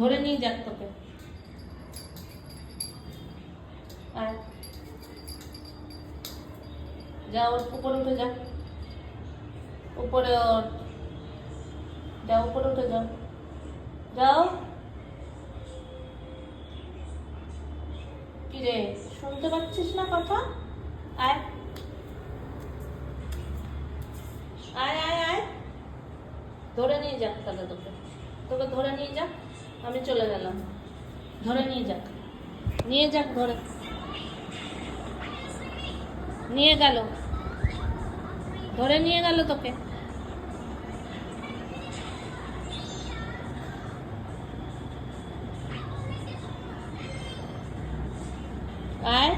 ধরে নিয়ে যাক তোকে। আয়, যা ওর উপরে উঠে যা, উপরে ওর, যা উপরে উঠে যাও, যাও। কিরে, শুনতে পাচ্ছিস না কথা? আয় আয় আয় আয়, ধরে নিয়ে যাক তাহলে তোকে, তোকে ধরে নিয়ে যাক। আমি চলে গেলাম, ধরে নিয়ে যাক, নিয়ে যাক, ধরে নিয়ে গেল, ধরে নিয়ে গেল তোকে। আয়।